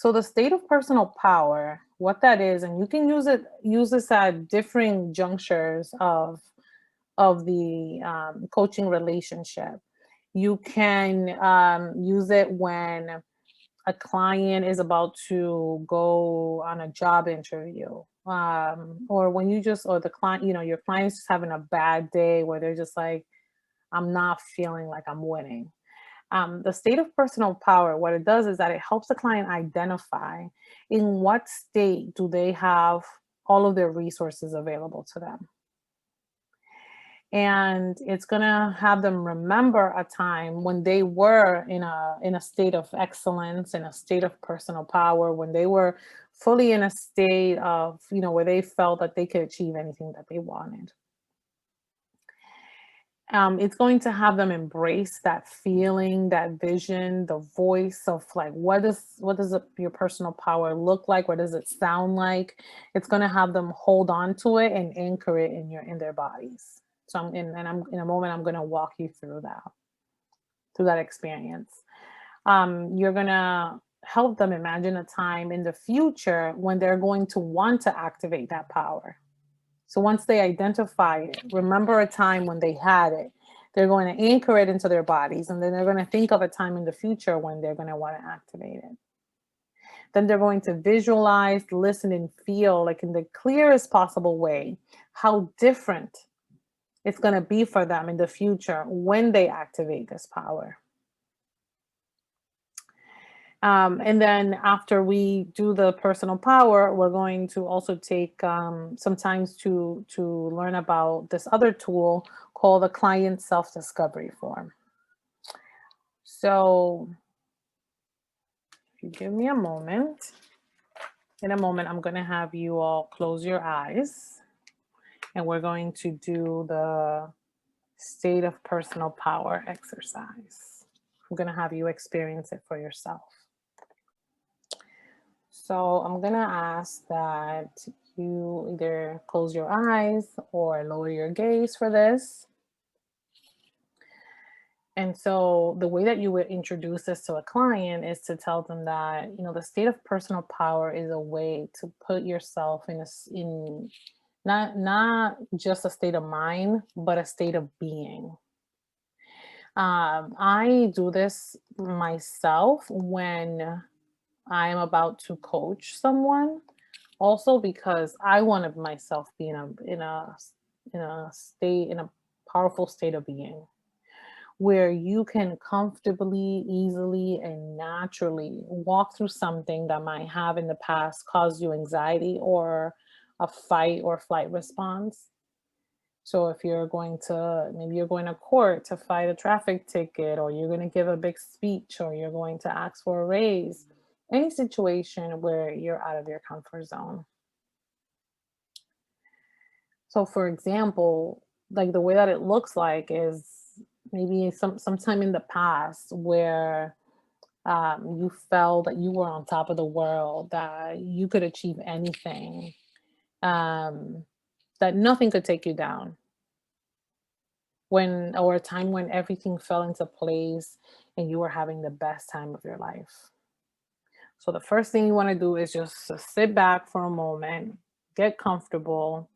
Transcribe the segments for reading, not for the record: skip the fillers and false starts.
So the state of personal power, what that is, and you can use this at different junctures of the coaching relationship. You can use it when a client is about to go on a job interview, or when you just, or the client, your client's just having a bad day where they're just like, I'm not feeling like I'm winning. The state of personal power, what it does is that it helps the client identify in what state do they have all of their resources available to them. And it's going to have them remember a time when they were in a state of excellence, in a state of personal power, when they were fully in a state of, where they felt that they could achieve anything that they wanted. It's going to have them embrace that feeling, that vision, the voice of like, your personal power look like? What does it sound like? It's going to have them hold on to it and anchor it in their bodies. So I'm in a moment, I'm going to walk you through that experience. You're going to help them imagine a time in the future when they're going to want to activate that power. So once they identify it, remember a time when they had it, they're going to anchor it into their bodies. And then they're going to think of a time in the future when they're going to want to activate it. Then they're going to visualize, listen, and feel, like in the clearest possible way, how different it's going to be for them in the future when they activate this power. And then after we do the personal power, we're going to also take some time to learn about this other tool called the client self-discovery form. So if you give me a moment, in a moment, I'm going to have you all close your eyes, and we're going to do the state of personal power exercise. I'm going to have you experience it for yourself. So I'm going to ask that you either close your eyes or lower your gaze for this. And so the way that you would introduce this to a client is to tell them that, the state of personal power is a way to put yourself in not just a state of mind, but a state of being. I do this myself when I'm about to coach someone, also because I want to myself be in a powerful state of being where you can comfortably, easily, and naturally walk through something that might have in the past caused you anxiety or a fight or flight response. So if maybe you're going to court to fight a traffic ticket, or you're going to give a big speech, or you're going to ask for a raise, any situation where you're out of your comfort zone. So for example, like the way that it looks like is maybe sometime in the past where you felt that you were on top of the world, that you could achieve anything, that nothing could take you down. Or a time when everything fell into place and you were having the best time of your life. So the first thing you want to do is just to sit back for a moment, get comfortable,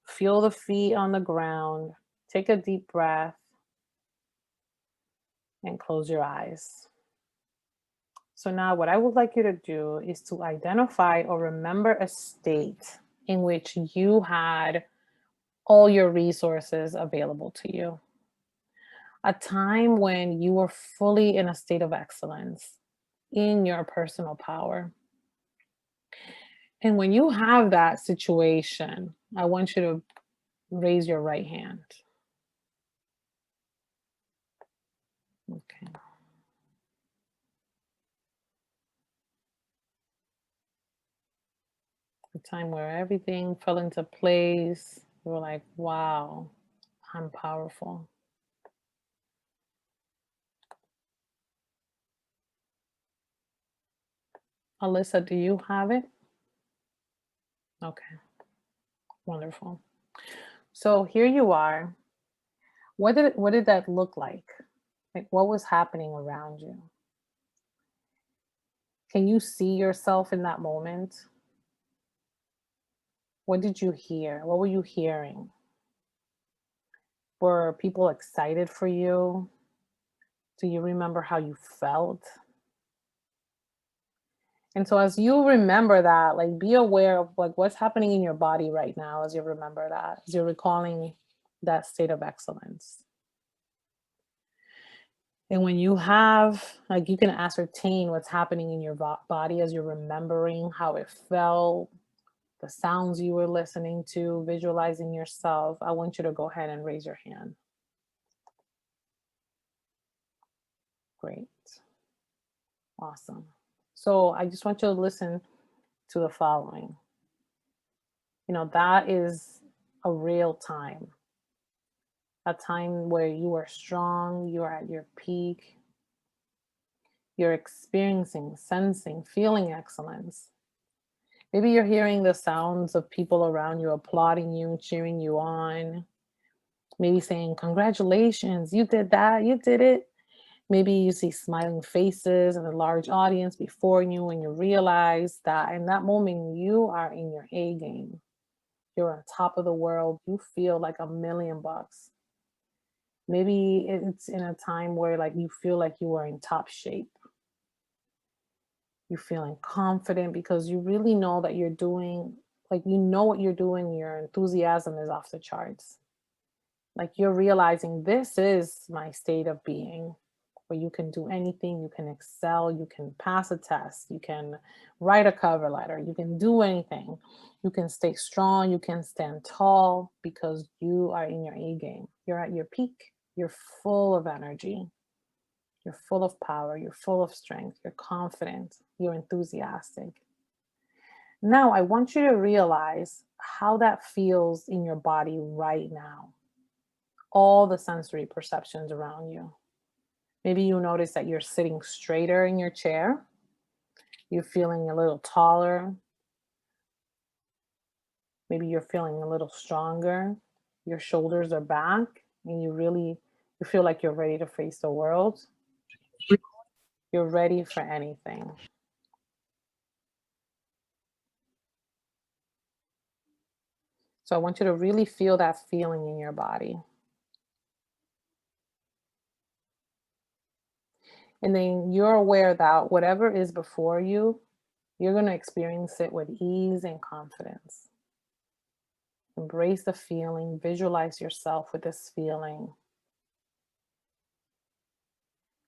feel the feet on the ground, take a deep breath, and close your eyes. So now what I would like you to do is to identify or remember a state in which you had all your resources available to you. A time when you were fully in a state of excellence in your personal power. And when you have that situation, I want you to raise your right hand. Okay. A time where everything fell into place. You were like, wow, I'm powerful. Alyssa, do you have it? Okay, wonderful. So here you are. What did that look like? Like what was happening around you? Can you see yourself in that moment? What did you hear? What were you hearing? Were people excited for you? Do you remember how you felt? And so as you remember that, like be aware of like what's happening in your body right now as you remember that, as you're recalling that state of excellence. And when you have, like, you can ascertain what's happening in your body as you're remembering how it felt, the sounds you were listening to, visualizing yourself. I want you to go ahead and raise your hand. Great. Awesome. So I just want you to listen to the following. That is a real time, a time where you are strong, you are at your peak, you're experiencing, sensing, feeling excellence. Maybe you're hearing the sounds of people around you applauding you, cheering you on, maybe saying, "Congratulations, you did that, you did it." Maybe you see smiling faces and a large audience before you, and you realize that in that moment you are in your A game. You're on top of the world. You feel like $1,000,000. Maybe it's in a time where like you feel like you are in top shape. You're feeling confident because you really know that you're doing, like, you know what you're doing. Your enthusiasm is off the charts. Like you're realizing this is my state of being where you can do anything, you can excel, you can pass a test, you can write a cover letter, you can do anything. You can stay strong, you can stand tall because you are in your A game. You're at your peak. You're full of energy. You're full of power. You're full of strength. You're confident. You're enthusiastic. Now, I want you to realize how that feels in your body right now. All the sensory perceptions around you. Maybe you notice that you're sitting straighter in your chair. You're feeling a little taller. Maybe you're feeling a little stronger. Your shoulders are back and you feel like you're ready to face the world. You're ready for anything. So I want you to really feel that feeling in your body. And then you're aware that whatever is before you, you're going to experience it with ease and confidence. Embrace the feeling, visualize yourself with this feeling.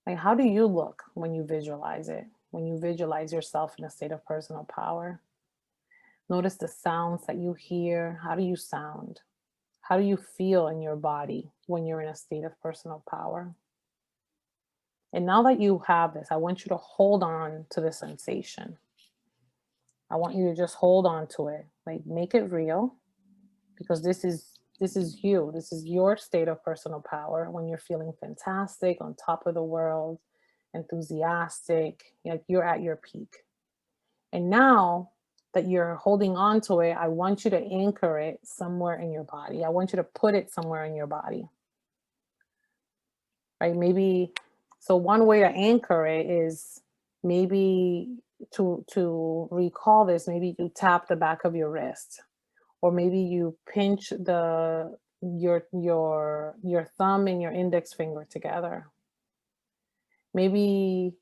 Like, how do you look when you visualize it? When you visualize yourself in a state of personal power? Notice the sounds that you hear. How do you sound? How do you feel in your body when you're in a state of personal power? And now that you have this, I want you to hold on to the sensation. I want you to just hold on to it. Like, make it real, because this is you. This is your state of personal power when you're feeling fantastic, on top of the world, enthusiastic, like you're at your peak. And now that you're holding on to it, I want you to anchor it somewhere in your body. I want you to put it somewhere in your body. Right? Maybe, so one way to anchor it is maybe to recall this, maybe you tap the back of your wrist, or maybe you pinch your thumb and your index finger together. Maybe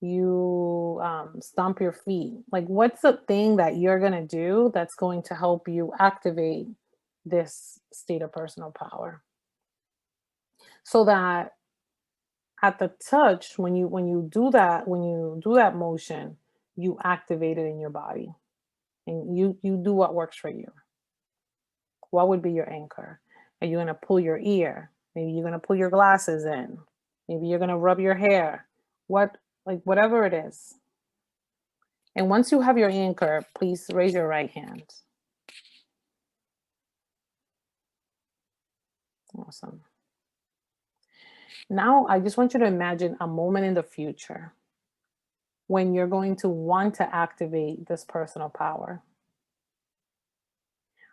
you stomp your feet. Like, what's the thing that you're going to do that's going to help you activate this state of personal power, so that at the touch, when you do that motion, you activate it in your body, and you do what works for you. What would be your anchor? Are you going to pull your ear? Maybe you're going to pull your glasses in. Maybe you're going to rub your hair. Like, whatever it is. And once you have your anchor, please raise your right hand. Awesome. Now, I just want you to imagine a moment in the future when you're going to want to activate this personal power.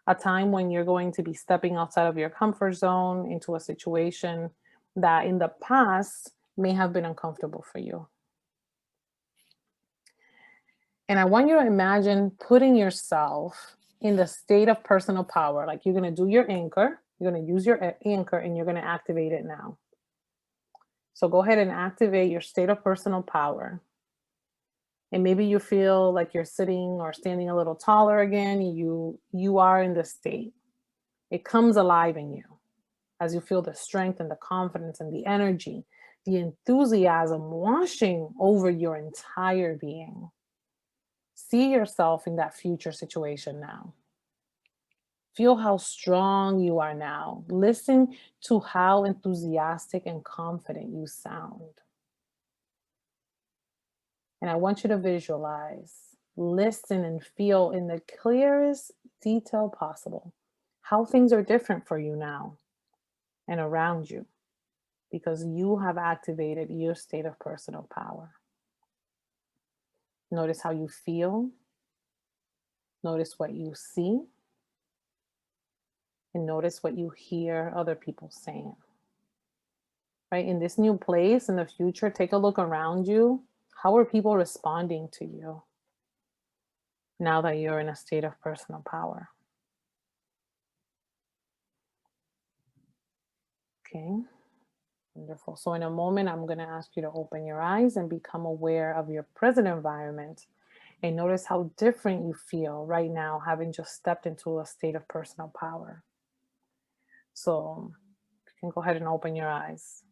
A time when you're going to be stepping outside of your comfort zone into a situation that in the past may have been uncomfortable for you. And I want you to imagine putting yourself in the state of personal power. Like you're going to do your anchor, you're going to use your anchor, and you're going to activate it now. So go ahead and activate your state of personal power. And maybe you feel like you're sitting or standing a little taller again. You are in this state. It comes alive in you as you feel the strength and the confidence and the energy, the enthusiasm washing over your entire being. See yourself in that future situation now. Feel how strong you are now. Listen to how enthusiastic and confident you sound. And I want you to visualize, listen, and feel in the clearest detail possible how things are different for you now and around you because you have activated your state of personal power. Notice how you feel. Notice what you see. And notice what you hear other people saying. Right? In this new place, in the future, take a look around you. How are people responding to you now that you're in a state of personal power? Okay, wonderful. So in a moment, I'm going to ask you to open your eyes and become aware of your present environment and notice how different you feel right now, having just stepped into a state of personal power. So you can go ahead and open your eyes.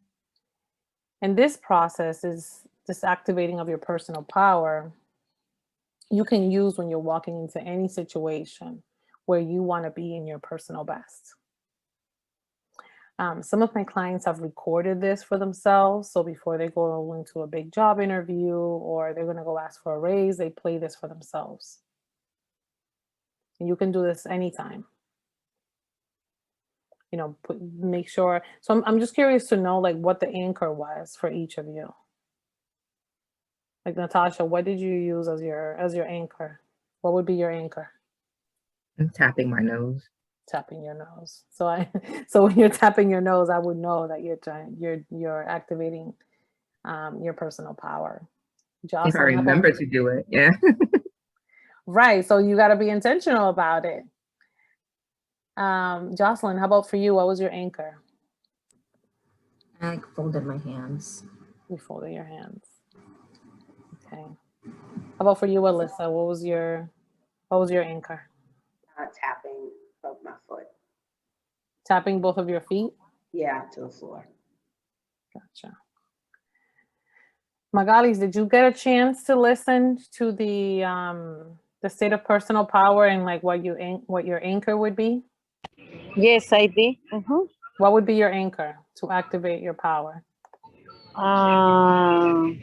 And this process is this activating of your personal power you can use when you're walking into any situation where you want to be in your personal best. Some of my clients have recorded this for themselves. So before they go into a big job interview or they're going to go ask for a raise, they play this for themselves. And you can do this anytime. You know, make sure. So I'm just curious to know like what the anchor was for each of you. Like Natasha, what did you use as your anchor? What would be your anchor? I'm tapping my nose. Tapping your nose. So so when you're tapping your nose, I would know that you're activating your personal power. If I Jocelyn, how about remember to do it, yeah. right? So you got to be intentional about it. Jocelyn, how about for you? What was your anchor? I folded my hands. You folded your hands. Okay. How about for you, Alyssa? What was your anchor? Tapping of my foot. Tapping both of your feet? Yeah, to the floor. Gotcha. Magalis, did you get a chance to listen to the state of personal power and like what your anchor would be? Yes, I did. What would be your anchor to activate your power? My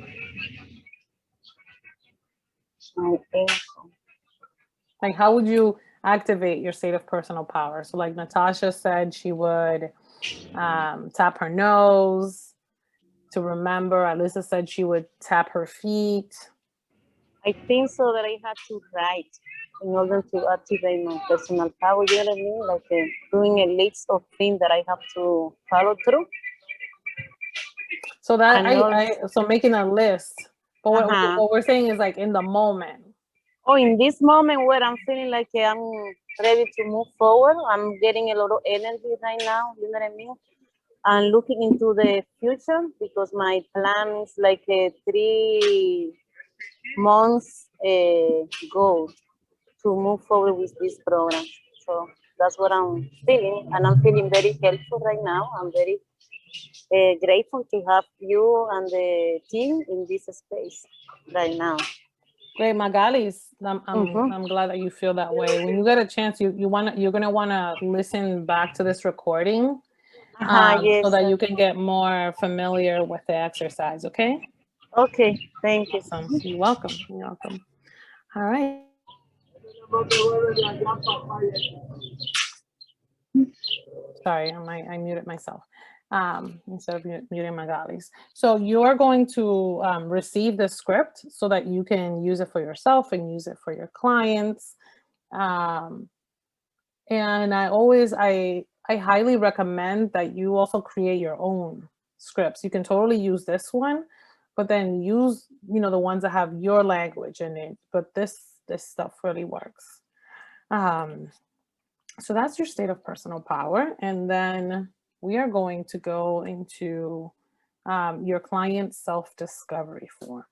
ankle. Like, how would you activate your state of personal power? So, like Natasha said, she would tap her nose to remember. Alyssa said she would tap her feet. I think so that I had to write in order to activate my personal power. You know what I mean? Like doing a list of things that I have to follow through. So that And so making a list. But Uh-huh. what we're saying is like in the moment. Oh, in this moment where I'm feeling like I'm ready to move forward, I'm getting a lot of energy right now. You know what I mean? And looking into the future because my plan is like a 3 months goal to move forward with this program. So that's what I'm feeling, and I'm feeling very helpful right now. I'm very grateful to have you and the team in this space right now. Great, Magalis. I'm glad that you feel that way. When you get a chance, you're gonna wanna listen back to this recording, Yes. so that you can get more familiar with the exercise. Okay. Okay. Thank you. Awesome. You're welcome. You're welcome. All right. Sorry, I muted myself instead of muting Magalis. So you're going to receive the script so that you can use it for yourself and use it for your clients. And I highly recommend that you also create your own scripts. You can totally use this one, but then use, the ones that have your language in it. But this stuff really works. So that's your state of personal power. And then we are going to go into your client self-discovery form.